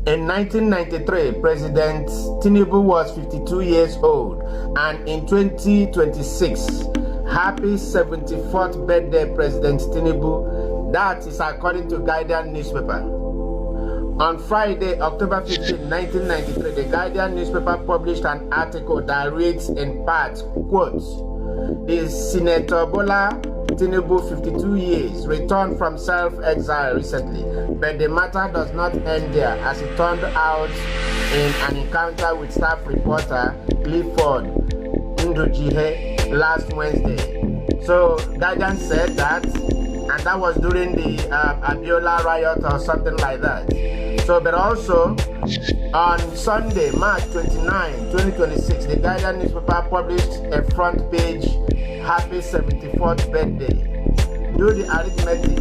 In 1993, President Tinubu was 52 years old, and in 2026, happy 74th birthday, President Tinubu. That is according to Guardian newspaper. On Friday, October 15, 1993, the Guardian newspaper published an article that reads in part, quote, "The Senator Bola Tinubu, 52 years, returned from self-exile recently, but the matter does not end there, as it turned out in an encounter with staff reporter Clifford Ndujihe last Wednesday." So, Guardian said that, and that was during the Abiola riot or something like that. So, but also, on Sunday, March 29, 2026, the Guardian newspaper published a front page, "Happy 74th birthday." Do the arithmetic.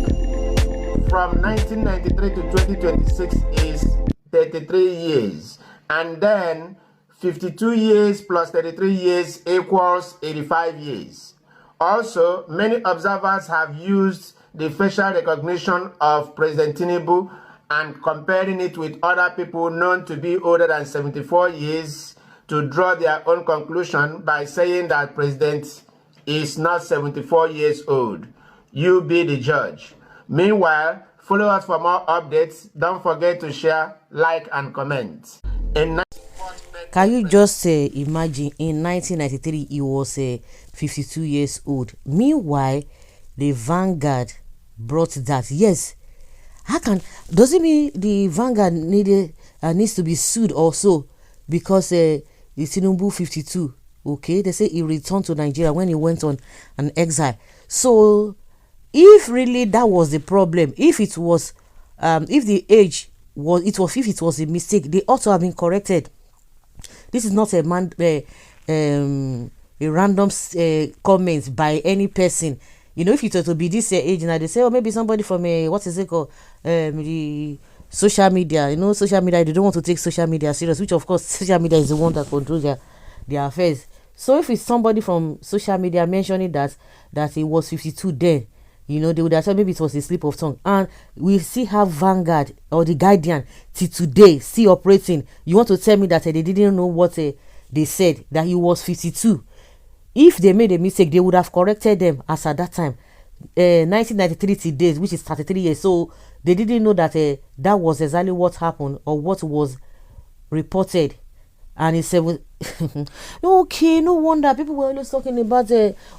From 1993 to 2026 is 33 years. And then 52 years plus 33 years equals 85 years. Also, many observers have used the facial recognition of President Tinubu and comparing it with other people known to be older than 74 years to draw their own conclusion by saying that President is not 74 years old. You be the judge. Meanwhile, follow us for more updates. Don't forget to share, like, and comment. Can you just imagine, in 1993 he was 52 years old. Meanwhile, the Vanguard brought that. Yes, does it mean the Vanguard needs to be sued also because the Tinubu 52? Okay, they say he returned to Nigeria when he went on an exile. So, if really that was the problem, if it was, if the age was, if it was a mistake, they ought to have been corrected. This is not a random comment by any person. You know, if it were to be this age, now they say, oh, maybe somebody from what is it called, the social media. You know, social media, they don't want to take social media serious, which of course social media is the one that controls their affairs. So if it's somebody from social media mentioning that it was 52 then, you know, they would have said maybe it was a slip of tongue. And we see how Vanguard or the Guardian till today still operating. You want to tell me that they didn't know what they said, that he was 52? If they made a mistake, they would have corrected them as at that time. 1993 today, which is 33 years. So they didn't know that that was exactly what happened or what was reported. And he said, okay, no wonder people were always talking about,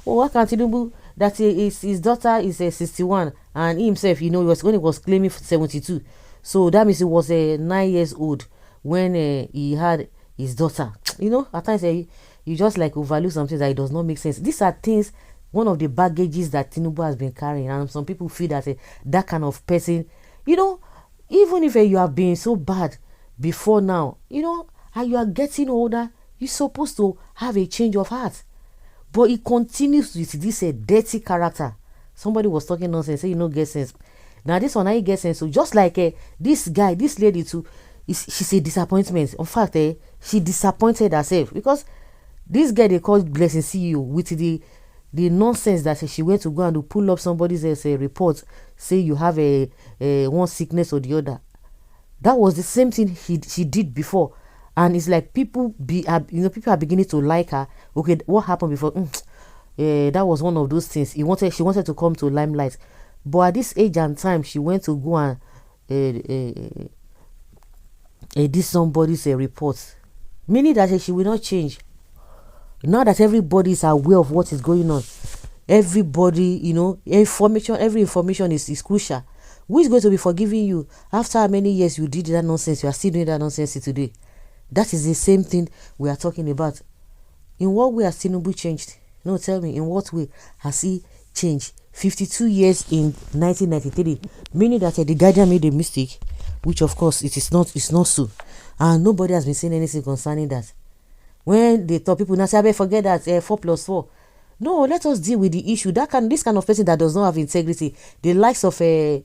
why can't Tinubu, that his daughter is 61, and he himself, you know, he was claiming 72. So that means he was 9 years old when he had his daughter. You know, at times you just like overlook something that it does not make sense. These are things, one of the baggages that Tinubu has been carrying, and some people feel that that kind of person, you know, even if you have been so bad before now, you know, and you are getting older, you're supposed to have a change of heart. But it continues with this dirty character. Somebody was talking nonsense, say you know get sense. Now this one I get sense. So just like this lady too, she's a disappointment. In fact, she disappointed herself because this guy they called Blessing CEO with the nonsense that she went to go and pull up somebody's report, say you have a one sickness or the other. That was the same thing she did before. And it's like people are beginning to like her. Okay, what happened before? That was one of those things. She wanted to come to limelight, but at this age and time, she went to go and did somebody's report, meaning that she will not change. Now that everybody is aware of what is going on, everybody, you know, every information is crucial. Who is going to be forgiving you after how many years you did that nonsense? You are still doing that nonsense today. That is the same thing we are talking about. In what way has Tinubu changed? No, tell me, in what way has he changed? 52 years in 1993, meaning that the Guardian made a mistake, which of course it's not so. And nobody has been saying anything concerning that. When they talk, people now say, I forget that 4 plus 4. No, let us deal with the issue. This kind of person that does not have integrity, the likes of the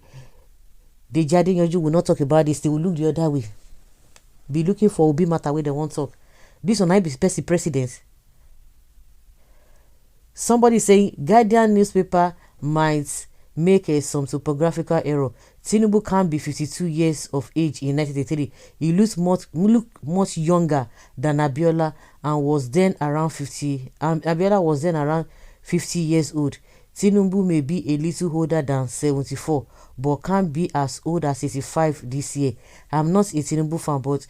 Jadin Yoju will not talk about this. They will look the other way. Be looking for Obi matter where they want to talk. This one I be president. Somebody saying Guardian newspaper might make some topographical error. Tinubu can't be 52 years of age in 1983. He looked much younger than Abiola and was then around 50. Abiola was then around 50 years old. Tinubu may be a little older than 74, but can't be as old as 85 this year. I'm not a Tinubu fan, but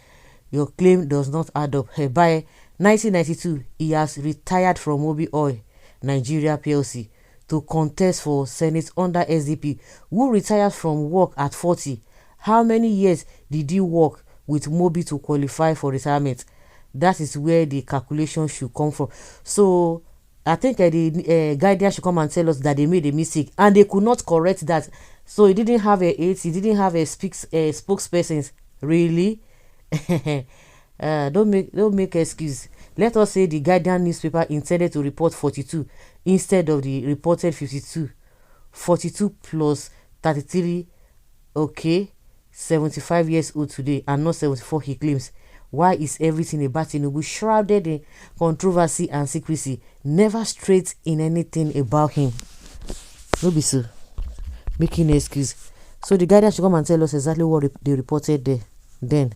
your claim does not add up. By 1992, he has retired from Mobil Oil Nigeria PLC to contest for Senate under SDP, who retired from work at 40. How many years did he work with Mobil to qualify for retirement? That is where the calculation should come from. So I think the Guardian should come and tell us that they made a mistake and they could not correct that. So he didn't have a aides, he didn't have a spokesperson. Really? Don't make excuse. Let us say the Guardian newspaper intended to report 42 instead of the reported 52. 42 plus 33, okay, 75 years old today and not 74, he claims. Why is everything about Tinubu shrouded in controversy and secrecy, never straight in anything about him? No be so. Making an excuse. So the Guardian should come and tell us exactly what they reported there. Then